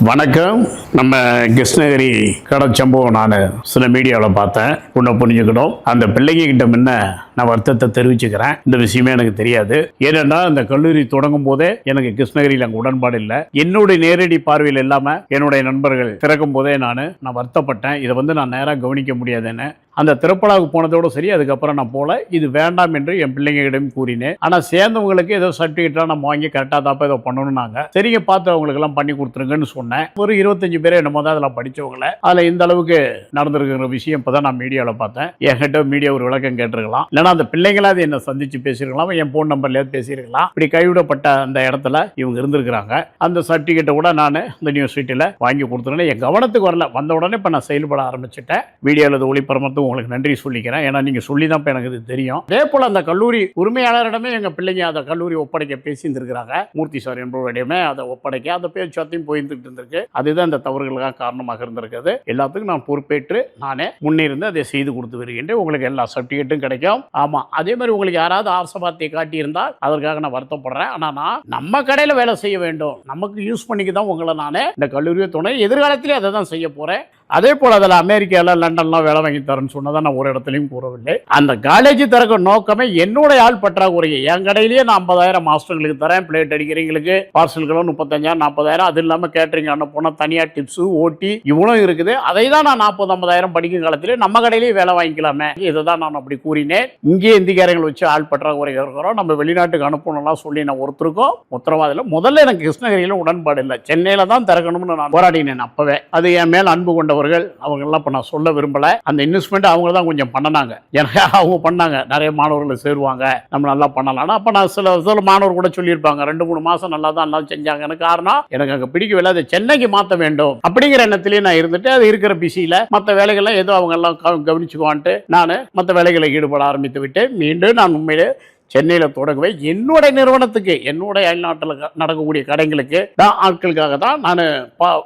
வணக்கம். நம்ம கிருஷ்ணகிரி கடச்சம்பவம் நான் சில மீடியாவில் பார்த்தேன். உன்னை புரிஞ்சுக்கணும். அந்த பிள்ளைங்க கிட்ட முன்ன நான் வருத்தத்தை தெரிவிச்சுக்கிறேன். இந்த விஷயமே எனக்கு தெரியாது. ஏனென்னா அந்த கல்லூரி தொடங்கும் போதே எனக்கு கிருஷ்ணகிரியில் அங்கே உடன்பாடு இல்லை. என்னுடைய நேரடி பார்வையில் இல்லாமல் என்னுடைய நண்பர்கள் திறக்கும் போதே நான் வருத்தப்பட்டேன். இதை நான் நேராக கவனிக்க முடியாதுன்னு அந்த திறப்பலாவுக்கு போனதோடு சரி. அதுக்கப்புறம் நான் போல இது வேண்டாம் என்று என் பிள்ளைங்களிடம் கூறினேன். ஆனால் சேர்ந்தவங்களுக்கு ஏதோ சர்டிஃபிகேட்லாம் நம்ம வாங்கி கரெக்டாக தாப்பா ஏதோ பண்ணணும்னாங்க. சரிங்க, பார்த்து அவங்களுக்கெல்லாம் பண்ணி கொடுத்துருங்கன்னு சொன்னேன். ஒரு 25 பேர் என்னமோ தான் அதில் படித்தவங்கள அதில் இந்த அளவுக்கு நடந்திருக்கிற விஷயம் இப்போ தான் நான் மீடியாவில் பார்த்தேன். என்கிட்ட மீடியா ஒரு விளக்கம் கேட்டிருக்கலாம். இல்லைனா அந்த பிள்ளைங்களாவது என்னை சந்தித்து பேசியிருக்கலாம், என் ஃபோன் நம்பர்லேயாவது பேசியிருக்கலாம். இப்படி கைவிடப்பட்ட அந்த இடத்துல இவங்க இருந்திருக்கிறாங்க. அந்த சர்டிஃபிகேட்டை கூட நான் இந்த யூனிவர்சிட்டியில் வாங்கி கொடுத்துருந்தேன். என் கவனத்துக்கு வரல. வந்த உடனே இப்போ நான் செயல்பட ஆரம்பிச்சுட்டேன். வீடியோவில் ஒளிபரமத்து உங்களுக்கு நன்றி சொல்லிக்கிறேன். ஏன்னா நீங்க சொல்லி தான் எனக்கு இது தெரியும். அதே போல அந்த கல்லூரி உரிமையாளரிடமே எங்க பிள்ளைங்க அந்த கல்லூரி ஒப்படைக்க பேசியிருந்திருக்கிறாங்க. மூர்த்தி சார் என்பவரிடமே அதை ஒப்படைக்க அந்த பேச்சுவார்த்தையும் போயிருந்துட்டு இருந்திருக்கு. அதுதான் இந்த தவறுகளுக்காக காரணமாக இருந்திருக்குது. எல்லாத்துக்கும் நான் பொறுப்பேற்று நானே முன்னிருந்து அதை செய்து கொடுத்து வருகின்றேன். உங்களுக்கு எல்லா சர்டிஃபிகேட்டும் கிடைக்கும். ஆமா, அதே மாதிரி உங்களுக்கு யாராவது ஆசைபார்த்தை காட்டியிருந்தால் அதற்காக நான் வருத்தப்படுறேன். ஆனா நான் நம்ம கடையில் வேலை செய்ய வேண்டும், நமக்கு யூஸ் பண்ணிக்க தான் உங்களை நானே இந்த கல்லூரியை துணை எதிர்காலத்திலே அதை தான் செய்ய போறேன். அதே போல அதில் அமெரிக்காவில் லண்டன்லாம் வேலை வாங்கி தரேன்னு சொன்னதான் நான் ஒரு இடத்துலையும் கூறவில்லை. அந்த காலேஜ் திறக்க நோக்கமே என்னோட ஆள் பற்றாக்குறையை என் கடையிலேயே நான் 50,000 மாஸ்டர்களுக்கு தரேன். பிளேட் அடிக்கிறவங்களுக்கு பார்சல்களும் 35,000 40,000. அது இல்லாமல் கேட்டரிங் அண்ணன் போனால் தனியாக டிப்ஸு ஓட்டி இவ்வளவு இருக்குது. அதை தான் நான் 40-50,000 படிக்கும் காலத்திலே நம்ம கடையிலேயே வேலை வாங்கிக்கலாமே. இதை தான் நான் அப்படி கூறினேன். இங்கே இந்திக்காரங்களை வச்சு ஆள் பற்றாக்குறை இருக்கிறோம், நம்ம வெளிநாட்டுக்கு அனுப்பணும்லாம் சொல்லி நான் ஒருத்தருக்கும் உத்தரவாதம். முதல்ல எனக்கு கிருஷ்ணகிரியில் உடன்பாடு இல்லை. சென்னையில் தான் திறக்கணும்னு நான் போராடினேன். அப்பவே அது என் மேல் அன்பு கொண்டவர் அவங்கெல்லாம் இப்போ நான் சொல்ல விரும்பல. அந்த இன்வெஸ்ட்மெண்ட் அவங்க தான் கொஞ்சம் பண்ணனாங்க. எனக்கு அவங்க பண்ணாங்க. நிறைய மாணவர்களை சேருவாங்க, நம்ம நல்லா பண்ணலாம். அப்போ நான் சில மாணவர் கூட சொல்லியிருப்பாங்க 2-3 மாதம் நல்லா தான் நல்லா செஞ்சாங்கன்னு. காரணம் எனக்கு அங்கே பிடிக்கவில்லை, அதை சென்னைக்கு மாற்ற வேண்டும் அப்படிங்கிற எண்ணத்திலேயே நான் இருந்துட்டு அது இருக்கிற பிஸியில் மற்ற வேலைகள்லாம் ஏதோ அவங்க எல்லாம் கவனிச்சுக்குவான்ட்டு நான் மற்ற வேலைகளை ஈடுபட ஆரம்பித்து விட்டு மீண்டும் நான் உண்மையிலே சென்னையில் தொடங்கவே என்னுடைய நிறுவனத்துக்கு என்னுடைய அயல்நாட்டில் நடக்கக்கூடிய கடைகளுக்கு தான் ஆட்களுக்காக தான் நான்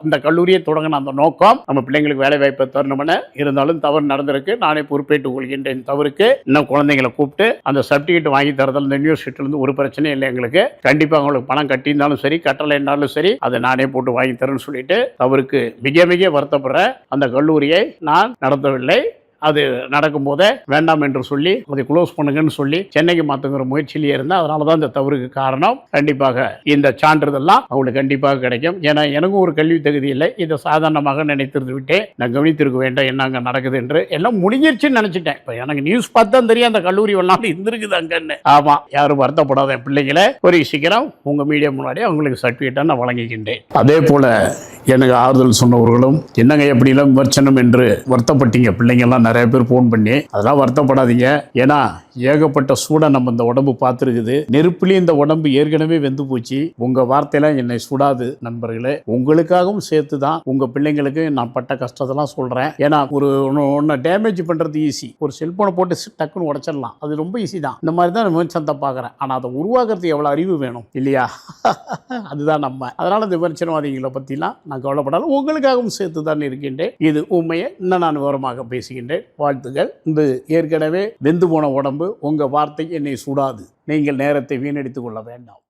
இந்த கல்லூரியை தொடங்கின அந்த நோக்கம். நம்ம பிள்ளைங்களுக்கு வேலை வாய்ப்பை தரணும்னு இருந்தாலும் தவறு நடந்திருக்கு. நானே பொறுப்பேற்றுக் கொள்கின்றேன். தவறுக்கு இன்னும் குழந்தைங்களை கூப்பிட்டு அந்த சர்டிஃபிகேட் வாங்கி தரதில் இந்த யூனிவர்சிட்டியிலிருந்து ஒரு பிரச்சனையும் இல்லை. எங்களுக்கு கண்டிப்பாக அவங்களுக்கு பணம் கட்டியிருந்தாலும் சரி கட்டலைன்னாலும் சரி அதை நானே போட்டு வாங்கி தரேன்னு சொல்லிட்டு தவறுக்கு மிக மிக வருத்தப்படுற அந்த கல்லூரியை நான் நடத்தவில்லை. அது நடக்கும் போதே வேண்டாம் என்று சொல்லி அதை க்ளோஸ் பண்ணுங்கன்னு சொல்லி சென்னைக்கு மாற்றுங்கிற முயற்சியிலேயே இருந்தால் அதனால தான் இந்த தவறுக்கு காரணம். கண்டிப்பாக இந்த சான்றிதழ்லாம் அவங்களுக்கு கண்டிப்பாக கிடைக்கும். ஏன்னா எனக்கும் ஒரு கல்வி தகுதி இல்லை. இதை சாதாரணமாக நினைத்திருந்து விட்டேன். நான் கவனித்திருக்க வேண்டாம் என்ன அங்கே நடக்குது என்று. எல்லாம் முடிஞ்சிருச்சுன்னு நினைச்சிட்டேன். இப்போ எனக்கு நியூஸ் பார்த்தா தெரியும் அந்த கல்லூரி வரலாம் இருந்திருக்குது அங்கன்னு. ஆமா, யாரும் வருத்தப்படாத பிள்ளைகளை ஒரு சீக்கிரம் உங்க மீடியா முன்னாடி அவங்களுக்கு சர்டிஃபிகேட்டை நான் வழங்கிக்கின்றேன். அதே போல எனக்கு ஆறுதல் சொன்னவர்களும் என்னங்க எப்படிலாம் விமர்சனம் என்று வருத்தப்பட்டீங்க. பிள்ளைங்கள்லாம் நிறைய பேர் ஃபோன் பண்ணி அதெல்லாம் வருத்தப்படாதீங்க. ஏன்னா ஏகப்பட்ட சூட நம்ம இந்த உடம்பு பார்த்துருக்குது. நெருப்புலேயும் இந்த உடம்பு ஏற்கனவே வெந்து போச்சு. உங்க வார்த்தையெல்லாம் என்னை சுடாது நண்பர்களே. உங்களுக்காகவும் சேர்த்து தான் உங்க பிள்ளைங்களுக்கு நான் பட்ட கஷ்டத்தெல்லாம் சொல்றேன். ஏன்னா ஒரு ஒன்று டேமேஜ் பண்றது ஈஸி. ஒரு செல்போனை போட்டு டக்குன்னு உடச்சிடலாம், அது ரொம்ப ஈஸி தான். இந்த மாதிரி தான் விமர்சனத்தை பார்க்குறேன். ஆனால் அதை உருவாக்குறதுக்கு எவ்வளோ அறிவு வேணும் இல்லையா? அதுதான் நம்ம. அதனால இந்த விமர்சனவாதிகளை பற்றிலாம் நான் கவலைப்படாலும் உங்களுக்காகவும் சேர்த்து தான் இருக்கின்றேன். இது உண்மையை இன்னும் நான் விவரமாக பேசுகின்றேன். வாழ்த்துக்கள். இந்த ஏற்கனவே வெந்து போன உடம்பு உங்க வார்த்தை என்னை சுடாது. நீங்கள் நேரத்தை வீணடித்துக் கொள்ள வேண்டாம்.